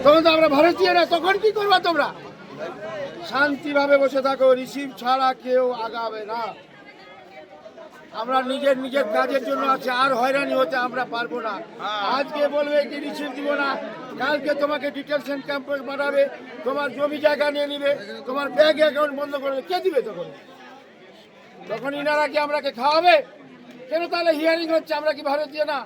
তখন তো আমরা ভারতীয় না, তখন কি করবা তোমরা? শান্তিভাবে বসে থাকো, রিসিভ ছাড়া কেউ আগাবে না। আমরা নিজের নিজের কাজের জন্য আছে, আর হয়রানি হতে আমরা পারবো না। আজকে বলবে কি রিসিভ দিব না, কালকে তোমাকে ডিটেনশন ক্যাম্পে পাঠাবে, তোমার জমি জায়গা নিয়ে নিবে, তোমার ব্যাংক অ্যাকাউন্ট বন্ধ করবে। কে দিবে তখন? তখন ইনারা কি আমরাকে খাওয়াবে? কেন তাহলে হিয়ারিং হচ্ছে? আমরা কি ভারতীয় না?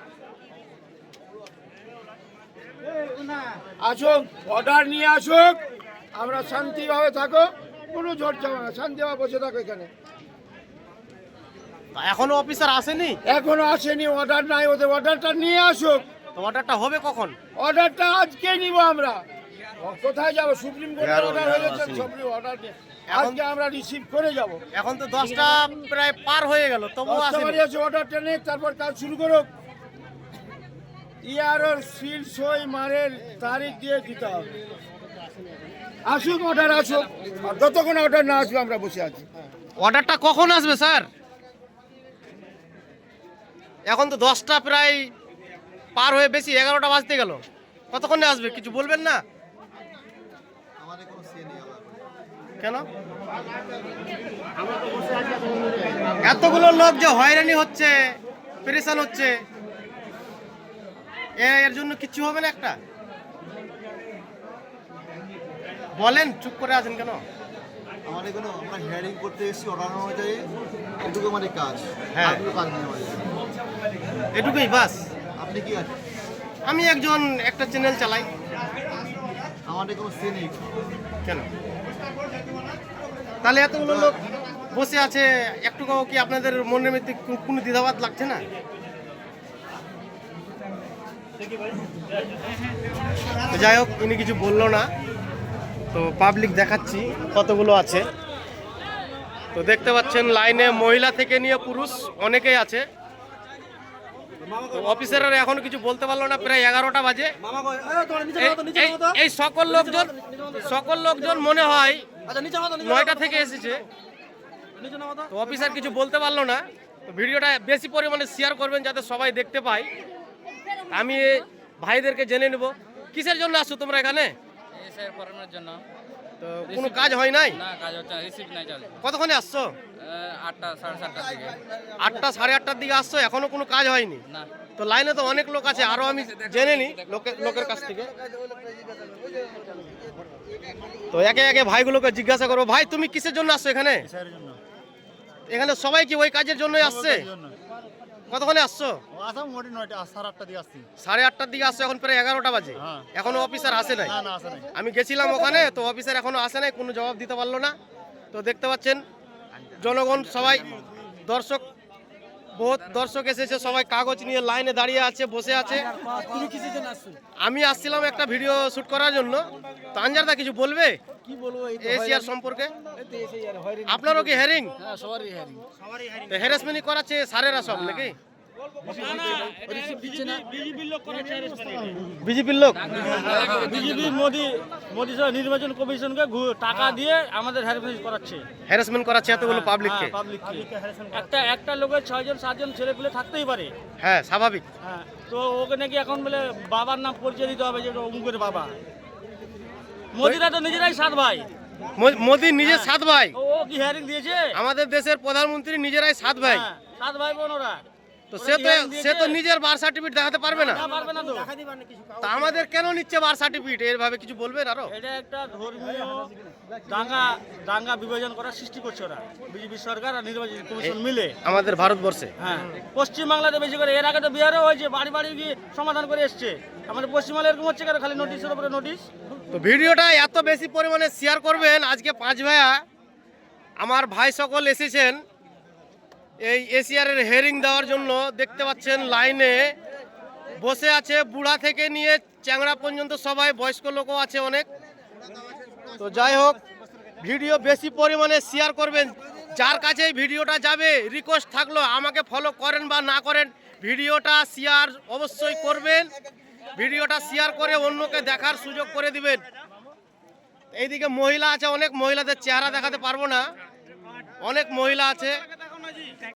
আসুক, অর্ডার নিয়ে আসুক, আমরা শান্তিভাবে থাকো, কোনো ঝড় যাবে না, শান্তিভাবে বসে থাকো এখানে। এখনো অফিসার আসেনি? এখনো আসেনি, অর্ডার নাই ওদের, অর্ডারটা নিয়ে আসুক। তো অর্ডারটা হবে কখন? অর্ডারটা আজকে নিব আমরা। কোথায় যাব? সুপ্রিম কোর্টের অর্ডার হয়েছে, সুপ্রিম অর্ডার আজকে আমরা রিসিভ করে যাব। এখন তো 10টা প্রায় পার হয়ে গেল, তবুও আসেনি। অর্ডারটা নেই, তারপর কাজ শুরু করুক। ইয়ারোর সিল সই মারের তারিখ দিয়ে দিতে হবে। আসুক, অর্ডার আসুক, আর যতক্ষণ অর্ডার না আসবে আমরা বসে আছি। অর্ডারটা কখন আসবে স্যার? এখন তো 10টা প্রায় পার হয়ে বেশি, 11টা বাজতে গেল, কতক্ষণে আসবে কিছু বলবেন না? কেন এতগুলো লোক যে হয়রানি হচ্ছে, পেরেশান হচ্ছে, এর জন্য কিছু হবে না? একটা বলেন, চুপ করে আছেন কেন? আমাদের কোনো আমরা হিয়ারিং করতে এসেছি অর্ডার অনুযায়ী, এটুকু আমাদের কাজ। হ্যাঁ। আর কোনো কাজ নেই আমাদের। এটুকুই বাস। আপনি কি আছেন? আমি একজন একটা চ্যানেল চালাই। আমাদের কোনো সে নেই। কেন তাহলে এতগুলো লোক বসে আছে, একটুকু কি আপনাদের মনের মধ্যে কোনো দ্বিধাবাদ লাগছে না? তো যাই হোক, ইনি কিছু বললো না, তো পাবলিক দেখাচ্ছি কতগুলো আছে। তো দেখতে পাচ্ছেন লাইনে মহিলা থেকে নিয়ে পুরুষ অনেকেই আছে। তো অফিসাররা এখনো কিছু বলতে পারলো না, প্রায় 11টা বাজে। এই সকল লোকজন মনে হয় 9টা থেকে এসেছে। তো অফিসার কিছু বলতে পারলো না। তো ভিডিওটা বেশি পরিমাণে শেয়ার করবেন যাতে সবাই দেখতে পায়। আমি ভাইদেরকে জেনে নেব, কিসের জন্য আসছো তোমরা এখানে? এসআইআর ফর্মের জন্য। তো কোনো কাজ হয় নাই? না, কাজ হচ্ছে না, রিসিভ নাই চলে। কতক্ষণে আসছো? 8টা 7:30টার দিকে। 8টা 8:30টার দিকে আসছো, এখনো কোনো কাজ হয়নি? না। তো লাইনে তো অনেক লোক আছে, আরো আমি জেনে নি লোকের কাছ থেকে। তো একে একে ভাইগুলোকে জিজ্ঞাসা করবো, ভাই তুমি কিসের জন্য আসছো এখানে? এখানে সবাই কি ওই কাজের জন্যই আসছে? কতক্ষণে আসছো? আসা মোটামুটি 9টা 8:30টার দিকে আসছি। 8:30টার দিকে আসছো, এখন প্রায় 11টা বাজে। এখনো অফিসার আসে নাই? না, আসে নাই। আমি গেছিলাম ওখানে, তো অফিসার এখনো আসে নাই, কোনো জবাব দিতে পারলো না। তো দেখতে পাচ্ছেন জনগণ সবাই, দর্শক, বহুত দর্শক এসেছে, সবাই কাগজ নিয়ে লাইনে দাঁড়িয়ে আছে, বসে আছে। আমি আসছিলাম একটা ভিডিও শুট করার জন্য। তো আনজারদা কিছু বলবে কি বলবো? এশিয়ার সম্পর্কে? আপনারও কি হেয়ারিং? হ্যাঁ, সবারই হ্যারিং। হ্যারাসমেন্ট করাচ্ছে সারেরা সব নাকি? বিজেপির লোক? বিজেপি মোদি নির্বাচন কমিশনকে টাকা দিয়ে আমাদের হ্যারাসমেন্ট করাচ্ছে। হ্যারাসমেন্ট করাচ্ছে এতগুলো পাবলিককে? একটা লোকের 6জন ছেলেপুলে থাকতেই পারে। হ্যাঁ, স্বাভাবিক। হ্যাঁ, তো ওকে নাকি এখন বলে বাবার নাম পরিচয় দিতে হবে, যে অমুকের বাবা। মোদিরা তো নিজেরাই 7 ভাই। মোদি নিজের 7 ভাই? ও কি হিয়ারিং দিয়েছে? আমাদের দেশের প্রধানমন্ত্রী নিজেরাই 7 ভাই? 7 ভাই বোন ওরা। তো সে তো নিজের বার্থ সার্টিফিকেট দেখাতে পারবে না? পারবে না তো। তা আমাদের কেন নিচ্ছে বার্থ সার্টিফিকেট? এরভাবে কিছু বলবেন আরো? এটা একটা ধর্মীয় দাঙ্গা বিভাজন করার সৃষ্টি করছে ওরা, বিজেপি সরকার আর নির্বাচন কমিশন মিলে আমাদের ভারতবর্ষে? হ্যাঁ, পশ্চিমবাংলাতে বেশি করে। এর আগে তো বিহারেও হয়েছে, বাড়ি বাড়ি গিয়ে সমাধান করে এসছে। আমাদের পশ্চিমবাংলা এরকম হচ্ছে কেন? খালি নোটিশের উপরে নোটিশ। তো ভিডিওটা এত বেশি পরিমাণে শেয়ার করবেন। আজকে 5 ভাইয়া আমার ভাই সকল এসেছেন এই এশিয়ারের হেয়ারিং দেওয়ার জন্য। দেখতে পাচ্ছেন লাইনে বসে আছে, বুড়া থেকে নিয়ে চ্যাংড়া পর্যন্ত সবাই, বয়স্ক লোকও আছে অনেক। তো যাই হোক, ভিডিও বেশি পরিমাণে শেয়ার করবেন। যার কাছে এই ভিডিওটা যাবে, রিকোয়েস্ট থাকলো আমাকে ফলো করেন বা না করেন, ভিডিওটা শেয়ার অবশ্যই করবেন। ভিডিওটা শেয়ার করে অন্যকে দেখার সুযোগ করে দিবেন। এইদিকে মহিলা আছে অনেক, মহিলাদের চেহারা দেখাতে পারবো না, অনেক মহিলা আছে।